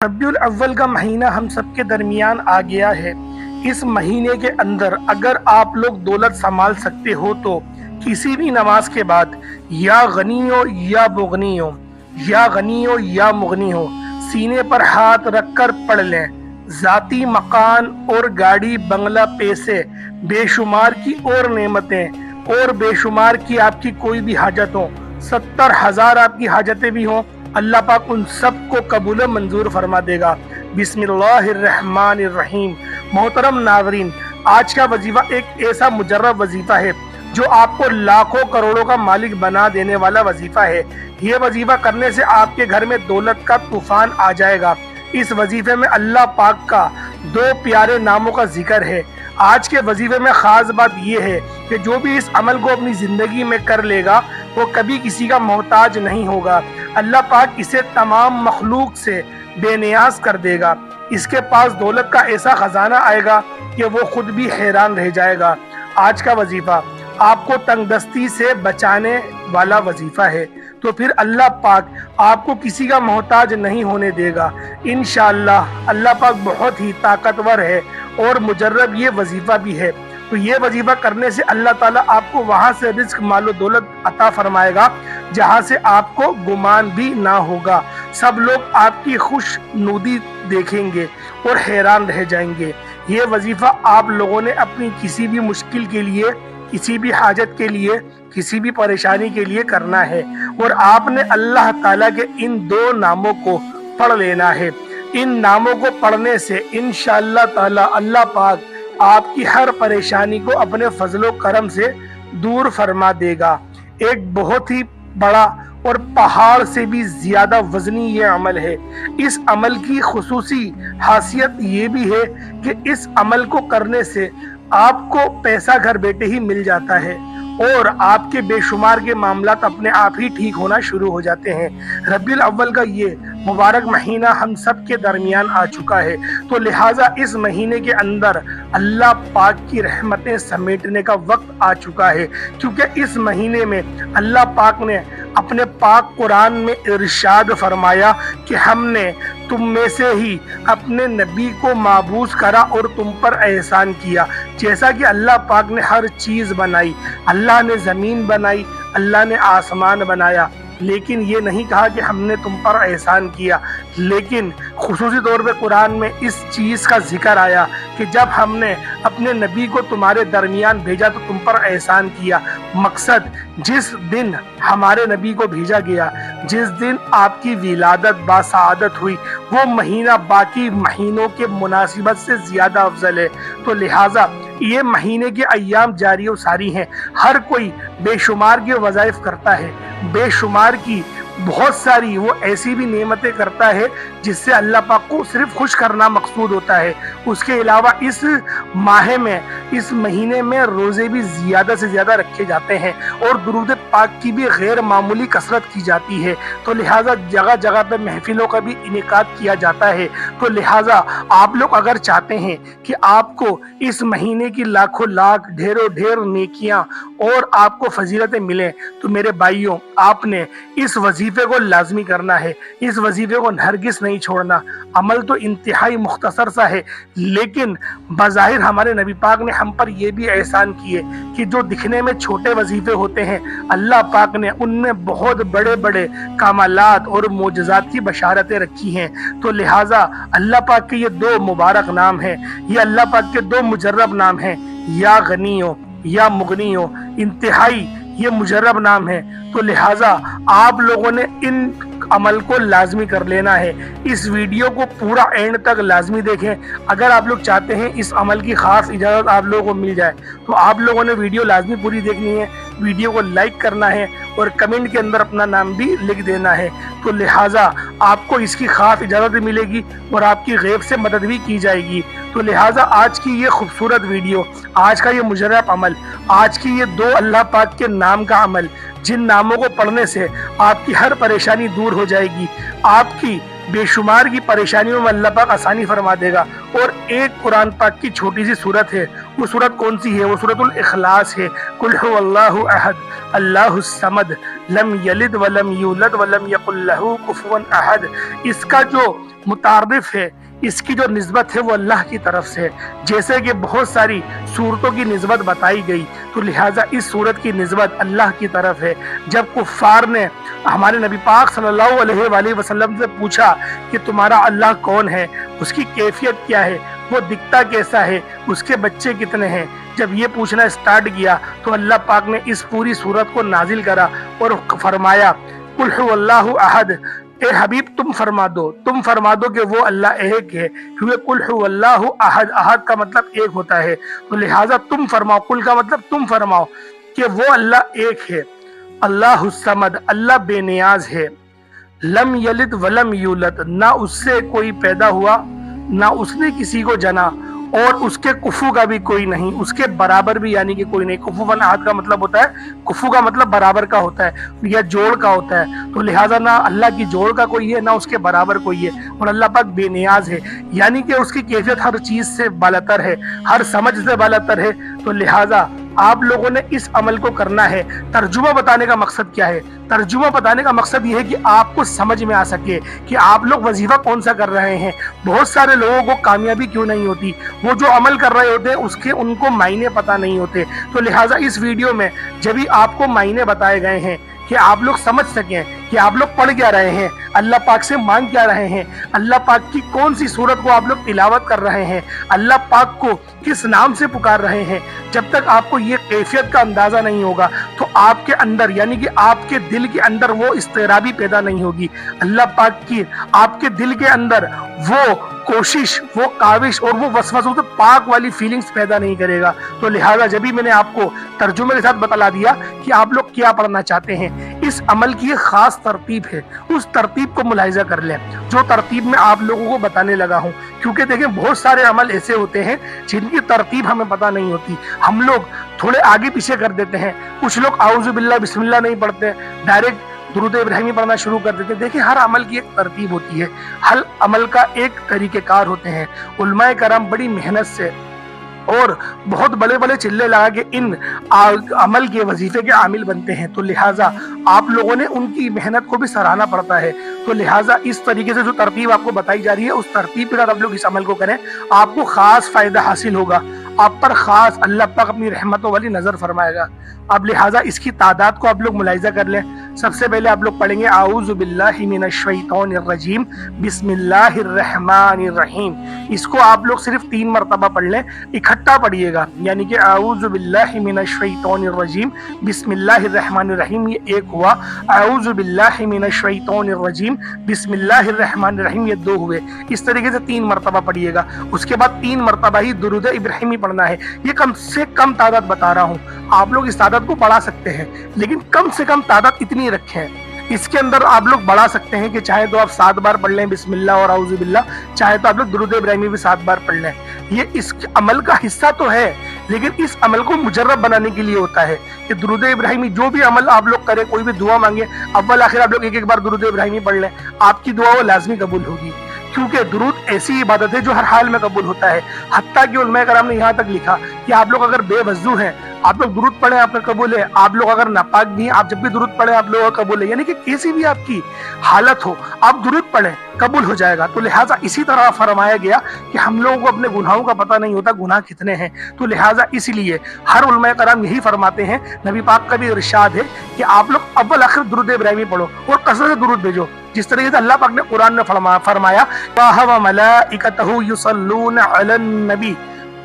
ربیع الاول کا مہینہ ہم سب کے درمیان آ گیا ہے۔ اس مہینے کے اندر اگر آپ لوگ دولت سنبھال سکتے ہو تو کسی بھی نماز کے بعد یا غنی ہو یا مغنی ہو یا غنی ہو یا مغنی ہو سینے پر ہاتھ رکھ کر پڑھ لیں۔ ذاتی مکان اور گاڑی بنگلہ پیسے بے شمار کی اور نعمتیں اور بے شمار کی آپ کی کوئی بھی حاجت ہو، 70,000 آپ کی حاجتیں بھی ہوں، اللہ پاک ان سب کو قبول و منظور فرما دے گا۔ بسم اللہ الرحمن الرحیم۔ محترم ناظرین، آج کا وظیفہ ایک ایسا مجرب وظیفہ ہے جو آپ کو لاکھوں کروڑوں کا مالک بنا دینے والا وظیفہ ہے۔ یہ وظیفہ کرنے سے آپ کے گھر میں دولت کا طوفان آ جائے گا۔ اس وظیفے میں اللہ پاک کا 2 پیارے ناموں کا ذکر ہے۔ آج کے وظیفے میں خاص بات یہ ہے کہ جو بھی اس عمل کو اپنی زندگی میں کر لے گا وہ کبھی کسی کا محتاج نہیں ہوگا۔ اللہ پاک اسے تمام مخلوق سے بے نیاز کر دے گا۔ اس کے پاس دولت کا ایسا خزانہ آئے گا کہ وہ خود بھی حیران رہ جائے گا۔ آج کا وظیفہ آپ کو تنگ دستی سے بچانے والا وظیفہ ہے، تو پھر اللہ پاک آپ کو کسی کا محتاج نہیں ہونے دے گا۔ انشاءاللہ اللہ پاک بہت ہی طاقتور ہے اور مجرب یہ وظیفہ بھی ہے۔ تو یہ وظیفہ کرنے سے اللہ تعالیٰ آپ کو وہاں سے رزق مال و دولت عطا فرمائے گا جہاں سے آپ کو گمان بھی نہ ہوگا۔ سب لوگ آپ کی خوش نودی دیکھیں گے اور حیران رہ جائیں گے۔ یہ وظیفہ آپ لوگوں نے اپنی کسی بھی مشکل کے لیے، کسی بھی حاجت کے لیے، کسی بھی پریشانی کے لیے کرنا ہے، اور آپ نے اللہ تعالیٰ کے ان 2 ناموں کو پڑھ لینا ہے۔ ان ناموں کو پڑھنے سے انشاءاللہ تعالیٰ اللہ پاک آپ کی ہر پریشانی کو اپنے فضل و کرم سے دور فرما دے گا۔ ایک بہت ہی بڑا اور پہاڑ سے بھی زیادہ وزنی یہ عمل ہے۔ اس عمل کی خصوصی خاصیت یہ بھی ہے کہ اس عمل کو کرنے سے آپ کو پیسہ گھر بیٹھے ہی مل جاتا ہے اور آپ کے بے شمار کے معاملات اپنے آپ ہی ٹھیک ہونا شروع ہو جاتے ہیں۔ ربیع الاول کا یہ مبارک مہینہ ہم سب کے درمیان آ چکا ہے، تو لہٰذا اس مہینے کے اندر اللہ پاک کی رحمتیں سمیٹنے کا وقت آ چکا ہے، کیونکہ اس مہینے میں اللہ پاک نے اپنے پاک قرآن میں ارشاد فرمایا کہ ہم نے تم میں سے ہی اپنے نبی کو مابعوث کرا اور تم پر احسان کیا۔ جیسا کہ اللہ پاک نے ہر چیز بنائی، اللہ نے زمین بنائی، اللہ نے آسمان بنایا، لیکن یہ نہیں کہا کہ ہم نے تم پر احسان کیا، لیکن خصوصی طور پہ قرآن میں اس چیز کا ذکر آیا کہ جب ہم نے اپنے نبی کو تمہارے درمیان بھیجا تو تم پر احسان کیا۔ مقصد جس دن ہمارے نبی کو بھیجا گیا، جس دن آپ کی ولادت باسعادت ہوئی، وہ مہینہ باقی مہینوں کے مناسبت سے زیادہ افضل ہے۔ تو لہٰذا یہ مہینے کے ایام جاری و ساری ہیں، ہر کوئی بے شمار کے وظائف کرتا ہے، بے شمار کی بہت ساری وہ ایسی بھی نعمتیں کرتا ہے جس سے اللہ پاک کو صرف خوش کرنا مقصود ہوتا ہے۔ اس کے علاوہ اس ماہ میں، اس مہینے میں روزے بھی زیادہ سے زیادہ رکھے جاتے ہیں اور درود پاک کی بھی غیر معمولی کثرت کی جاتی ہے۔ تو لہٰذا جگہ جگہ پہ محفلوں کا بھی انعقاد کیا جاتا ہے۔ تو لہٰذا آپ لوگ اگر چاہتے ہیں کہ آپ کو اس مہینے کی لاکھوں لاکھ ڈھیروں ڈھیر نیکیاں اور آپ کو فضیلتیں ملیں، تو میرے بھائیوں، آپ نے اس وظیفے کو لازمی کرنا ہے، اس وظیفے کو ہرگز نہیں چھوڑنا۔ عمل تو انتہائی مختصر سا ہے، لیکن بظاہر ہمارے نبی پاک نے ہم پر یہ بھی احسان کیے کہ جو دکھنے میں چھوٹے وظیفے ہوتے ہیں، اللہ پاک نے ان میں بہت بڑے بڑے کمالات اور معجزات کی بشارتیں رکھی ہیں۔ تو لہٰذا اللہ پاک کے یہ 2 مبارک نام ہیں، یہ اللہ پاک کے 2 مجرب نام ہیں، یا غنی ہو یا مغنی ہو، انتہائی یہ مجرب نام ہے۔ تو لہٰذا آپ لوگوں نے ان عمل کو لازمی کر لینا ہے۔ اس ویڈیو کو پورا اینڈ تک لازمی دیکھیں۔ اگر آپ لوگ چاہتے ہیں اس عمل کی خاص اجازت آپ لوگوں کو مل جائے تو آپ لوگوں نے ویڈیو لازمی پوری دیکھنی ہے، ویڈیو کو لائک کرنا ہے اور کمنٹ کے اندر اپنا نام بھی لکھ دینا ہے۔ تو لہٰذا آپ کو اس کی خاص اجازت ملے گی اور آپ کی غیب سے مدد بھی کی جائے گی۔ تو لہٰذا آج کی یہ خوبصورت ویڈیو، آج کا یہ مجرب عمل، آج کی یہ 2 اللہ پاک کے نام کا عمل، جن ناموں کو پڑھنے سے آپ کی ہر پریشانی دور ہو جائے گی، آپ کی بے شمار کی پریشانیوں میں اللہ پاک آسانی فرما دے گا۔ اور ایک قرآن پاک کی چھوٹی سی سورت ہے، وہ سورت کون سی ہے؟ وہ سورت الاخلاص ہے۔ قل هو اللہ احد اللہ الصمد لم یلد ولم یولد ولم یکن لہ کفوا احد۔ اس کا جو मुतारदिफ है, इसकी जो निस्बत है वो अल्लाह की तरफ से है। जैसे कि बहुत सारी सूरतों की निस्बत बताई गई, तो लिहाजा इस सूरत की निस्बत अल्लाह की तरफ है। जब कुफ्फार ने हमारे नबी पाक सल्लल्लाहु अलैहि वसल्लम से पूछा कि तुम्हारा अल्लाह कौन है, उसकी कैफियत क्या है, वो दिखता कैसा है, उसके बच्चे कितने हैं, जब ये पूछना स्टार्ट किया तो अल्लाह पाक ने इस पूरी सूरत को नाजिल करा और फरमाया कुल हुवल्लाहु अहद, ए हबीब तुम फरमा दो कि वो अल्लाह एक है, क्योंकि कुल हुवल्लाहु अहद, अहद का मतलब एक होता है, तो लिहाजा तुम फरमाओ, कुल का मतलब तुम फरमाओ कि वो अल्लाह एक है। अल्लाहुस समद, अल्लाह बेनियाज है। लम यलिद वलम यूलद, ना उससे कोई पैदा हुआ ना उसने किसी को जना, और उसके कुफू का भी कोई नहीं, उसके बराबर भी यानी कि कोई नहीं। कुफुवन अहद का मतलब होता है, कुफू का मतलब बराबर का होता है या जोड़ का होता है, तो लिहाजा ना अल्लाह की जोड़ का कोई है ना उसके बराबर कोई है, और अल्लाह पाक बेनियाज है, यानी कि उसकी कैफियत हर चीज से बालातर है, हर समझ से बालातर है। तो लिहाजा आप लोगों ने इस अमल को करना है। तर्जुमा बताने का मकसद क्या है? तर्जुमा बताने का मकसद ये है कि आपको समझ में आ सके कि आप लोग वजीफा कौन सा कर रहे हैं। बहुत सारे लोगों को कामयाबी क्यों नहीं होती, वो जो अमल कर रहे होते हैं उसके उनको मायने पता नहीं होते। तो लिहाजा इस वीडियो में जब भी आपको मायने बताए गए हैं कि आप लोग समझ सकें कि आप लोग पढ़ क्या रहे हैं, अल्लाह पाक से मांग क्या रहे हैं, अल्लाह पाक की कौन सी सूरत को आप लोग तिलावत कर रहे हैं, अल्लाह पाक को किस नाम से पुकार रहे हैं। जब तक आपको ये कैफियत का अंदाजा नहीं होगा तो आपके अंदर यानी कि आपके दिल के अंदर वो इस्तेराबी पैदा नहीं होगी। अल्लाह पाक की आपके दिल के अंदर वो कोशिश, वो काविश और वो वसवसों से पाक वाली फीलिंग्स पैदा नहीं करेगा। तो लिहाजा जब भी मैंने आपको तर्जुमे के साथ बता दिया कि आप लोग क्या पढ़ना चाहते हैं, इस अमल की एक खास तरतीब है, उस तरतीब को मुलाहिजा कर लें जो तरतीब में आप लोगों को बताने लगा हूँ। क्योंकि देखें बहुत सारे अमल ऐसे होते हैं जिनकी तरतीब हमें पता नहीं होती, हम लोग थोड़े आगे पीछे कर देते हैं। कुछ लोग आऊज़ु बिल्लाह बिस्मिल्लाह नहीं पढ़ते, डायरेक्ट दुरूद इब्राहिमी पढ़ना शुरू कर देते हैं। देखिए हर अमल की एक तरतीब होती है, हर अमल का एक तरीक़ेकार होते हैं। उलमाए करम बड़ी मेहनत से और बहुत बड़े बड़े चिल्ले लगा के इन अमल के वजीफे के आमिल बनते हैं। तो लिहाजा आप लोगों ने उनकी मेहनत को भी सराहना पड़ता है। तो लिहाजा इस तरीके से जो तरतीब आपको बताई जा रही है उस तरतीब के साथ आप लोग इस अमल को करें, आपको खास फायदा हासिल होगा, आप पर खास अल्लाह पाक अपनी रहमतों वाली नजर फरमाएगा। अब लिहाजा इसकी तादाद को आप लोग मुलाहिजा कर लें। सबसे पहले आप लोग पढ़ेंगे आऊज़ु बिल्लाहि मिनश शैतानिर रजीम बिस्मिल्लाहिर रहमानिर रहीम। इसको आप लोग सिर्फ 3 मरतबा पढ़ लें, इकट्ठा पढ़िएगा, यानी कि आऊज़ु बिल्लाहि मिनश शैतानिर रजीम बिस्मिल्लाहिर रहमानिर रहीम, ये एक हुआ। आऊज़ु बिल्लाहि मिनश शैतानिर रजीम बिस्मिल्लाहिर रहमानिर रहीम, ये 2 हुए। इस तरीके से 3 मरतबा पढ़िएगा। उसके बाद 3 मरतबा ही दुरूद इब्राहिमी पढ़ना है। ये कम से कम तादाद बता रहा हूँ, आप लोग इस तादाद को बढ़ा सकते हैं, लेकिन कम से कम तादाद इतनी रखें। इसके अंदर आप लोग बढ़ा सकते हैं कि चाहे तो आप 7 बार पढ़ लें बिस्मिल्लाह और आऊज़ु बिल्लाह, चाहे तो आप लोग दुरूद इब्राहिमी भी 7 बार पढ़ लें। ये इस अमल का हिस्सा तो है, लेकिन इस अमल को मुजर्रब बनाने के लिए होता है कि दुरूद इब्राहिमी जो भी अमल आप लोग करें, कोई भी दुआ मांगे, अव्वल आखिर आप लोग एक बार दुरूद इब्राहिमी पढ़ लें, आपकी दुआ वो लाजमी कबूल होगी। क्योंकि दुरूद ऐसी इबादत है जो हर हाल में कबूल होता है। हत्ता कि उलमाए कराम ने यहाँ तक लिखा कि आप लोग अगर बेवजू हैं, आप लोग दुरूद पढ़े आपका कबूल है, आप लोग अगर नापाक भी हैं, आप जब भी दुरूद पढ़े आप लोगों का कबूल है। यानी कि किसी भी आपकी हालत हो, आप दुरूद पढ़े कबूल हो जाएगा। तो लिहाजा इसी तरह फरमाया गया कि हम लोगों को अपने गुनाहों का पता नहीं होता, गुनाह कितने हैं। तो लिहाजा इसलिए हर उलमाए कराम यही फरमाते हैं, नबी पाक का भी इरशाद है कि आप लोग अव्वल आखिर दुरूद इब्राहिमी पढ़ो और कसरत से दुरूद भेजो। जिस तरीके से अल्लाह पाक ने कुरान में फरमाया व मलाइकतहु युसल्लूना अलन नबी,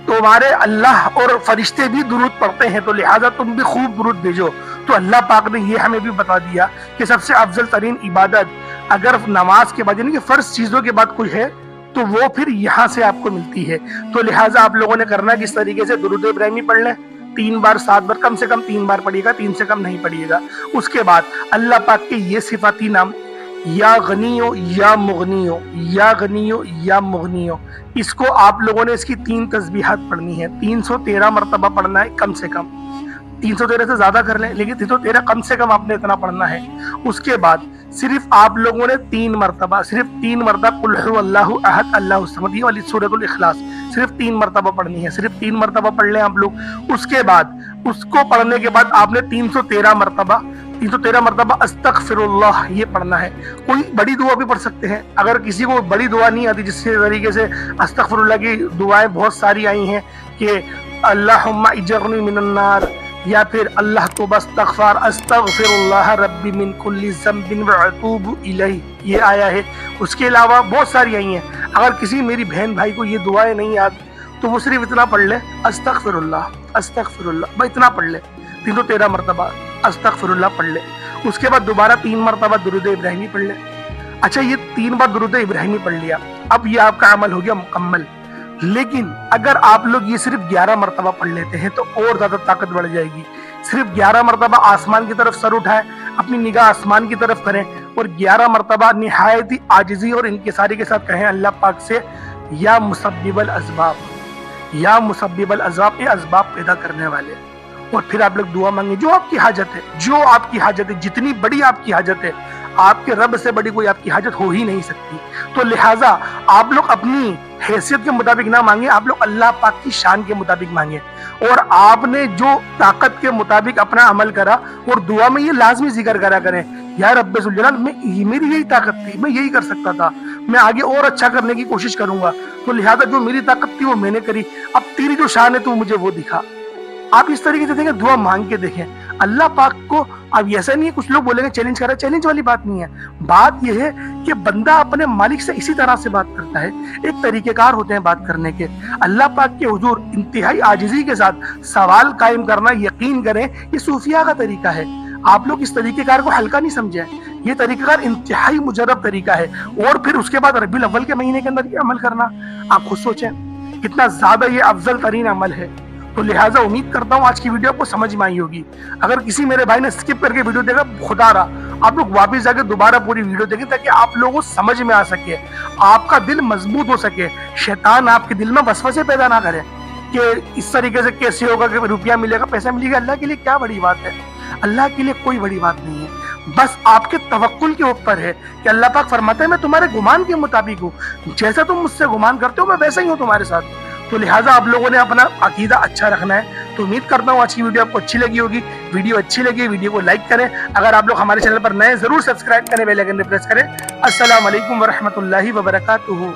तुम्हारे अल्लाह और फरिश्ते भी दुरूद पढ़ते हैं, तो लिहाजा तुम भी खूब दुरूद भेजो। तो अल्लाह पाक ने ये हमें भी बता दिया कि सबसे अफजल तरीन इबादत अगर नमाज के बाद यानी कि फर्ज चीजों के बाद कोई है तो वो फिर यहाँ से आपको मिलती है। तो लिहाजा आप लोगों ने करना किस तरीके से दुरूद इब्राहिमी पढ़ लें, 3 बार 7 बार, कम से कम 3 बार पढ़िएगा, 3 से कम नहीं पढ़िएगा। उसके बाद अल्लाह पाक के ये सिफाती नाम या गनियो या मुगनियो, या गनियो या मुगनियो, इसको आप लोगों ने इसकी 3 तस्बीहात पढ़नी है। 313 मरतबा पढ़ना है कम से कम, 313 से ज्यादा कर लें, लेकिन 313 कम से कम आपने इतना पढ़ना है। उसके बाद सिर्फ आप लोगों ने 3 मरतबा, सिर्फ 3 मरतबा कुल हुवल्लाहु अहद अल्लाहुस समद, ये वाली सूरतुल इखलास सिर्फ 3 मरतबा पढ़नी है, सिर्फ 3 मरतबा पढ़ लें आप लोग। उसके बाद उसको पढ़ने के बाद आपने 313 मरतबा 313 मरतबा अस्तगफिरुल्लाह ये पढ़ना है। कोई बड़ी दुआ भी पढ़ सकते हैं, अगर किसी को बड़ी दुआ नहीं आती, जिस तरीके से अस्तगफिरुल्लाह की दुआएं बहुत सारी आई हैं कि अल्लाहुम्मा इजरनी मिनन्नार, या फिर अल्लाह तो बस्तगफार अस्तगफिरुल्लाह रब्बी मिन कुल्ली ज़म्बिन व अतूबु इलैहि, ये आया है। उसके अलावा बहुत सारी आई हैं। अगर किसी मेरी बहन भाई को ये दुआएं नहीं याद तो वो सिर्फ इतना पढ़ ले, अस्तगफिरुल्लाह अस्तगफिरुल्लाह, बस इतना पढ़ ले, 313 मरतबा अस्तगफिरुल्लाह पढ़ ले। उसके बाद दोबारा 3 मरतबा दुरूद इब्राहिमी पढ़ ले। अच्छा, ये 3 बार दुरूद इब्राहिमी पढ़ लिया, अब ये आपका अमल हो गया मुकम्मल। लेकिन अगर आप लोग ये सिर्फ 11 मरतबा पढ़ लेते हैं तो और ज्यादा ताकत बढ़ जाएगी। सिर्फ 11 मरतबा आसमान की तरफ सर उठाएं, अपनी निगाह आसमान की तरफ करें और 11 मरतबा निहायत ही आजिजी और इनकिसारी के साथ कहें अल्लाह पाक से, या मुसब्बिबल असबाब, या मुसब्बिबल असबाब, ये असबाब पैदा करने वाले। और फिर आप लोग दुआ मांगे जो आपकी हाजत है, जो आपकी हाजत है, जितनी बड़ी आपकी हाजत है, आपके रब से बड़ी कोई आपकी हाजत हो ही नहीं सकती। तो लिहाजा आप लोग अपनी हैसियत के मुताबिक ना मांगे, आप लोग अल्लाह पाक की शान के मुताबिक मांगे। और आपने जो ताकत के मुताबिक अपना अमल करा और दुआ में ये लाजमी जिक्र करा करें, या रब्बे जुल जलाल, मेरी यही ताकत थी, मैं यही कर सकता था, मैं आगे और अच्छा करने की कोशिश करूंगा, तो लिहाजा जो मेरी ताकत थी वो मैंने करी, अब तेरी जो शान है तू मुझे वो दिखा। आप इस तरीके से देखें, दुआ मांग के देखें अल्लाह पाक को। अब ऐसा नहीं है कुछ लोग बोलेंगे चैलेंज कर रहा है, चैलेंज वाली बात नहीं है। बात यह है कि बंदा अपने मालिक से इसी तरह से बात करता है, एक तरीकेकार होते हैं बात करने के। अल्लाह पाक के हुजूर इंतहाई आजिजी के साथ सवाल कायम करना, यकीन करें ये सूफिया का तरीका है। आप लोग इस तरीकेकार को हल्का नहीं समझे, ये तरीकेकार इंतहाई मुजर्रब तरीका है। और फिर उसके बाद रबीउल अव्वल के महीने के अंदर ये अमल करना, आप खुद सोचें कितना ज्यादा ये अफजल तरीन अमल है। तो लिहाजा उम्मीद करता हूँ आज की वीडियो आपको समझ में आई होगी। अगर किसी मेरे भाई ने स्किप करके वीडियो देखा, खुदा रहा आप लोग वापस जाके दोबारा पूरी वीडियो देखें ताकि आप लोगों को समझ में आ सके, आपका दिल मजबूत हो सके, शैतान आपके दिल में वसवसे पैदा ना करे कि इस तरीके से कैसे होगा कि रुपया मिलेगा, पैसा मिलेगा। अल्लाह के लिए क्या बड़ी बात है, अल्लाह के लिए कोई बड़ी बात नहीं है। बस आपके तवक्कुल के ऊपर है कि अल्लाह पाक फरमाता है मैं तुम्हारे गुमान के मुताबिक हूँ, जैसा तुम मुझसे गुमान करते हो मैं वैसा ही हूँ तुम्हारे साथ। तो लिहाजा आप लोगों ने अपना अकीदा अच्छा रखना है। तो उम्मीद करता हूँ आज की वीडियो आपको अच्छी लगी होगी। वीडियो अच्छी लगी वीडियो को लाइक करें, अगर आप लोग हमारे चैनल पर नए जरूर सब्सक्राइब करें, बेल आइकन प्रेस करें। अस्सलाम वालेकुम व रहमतुल्लाहि व बरकातुहू।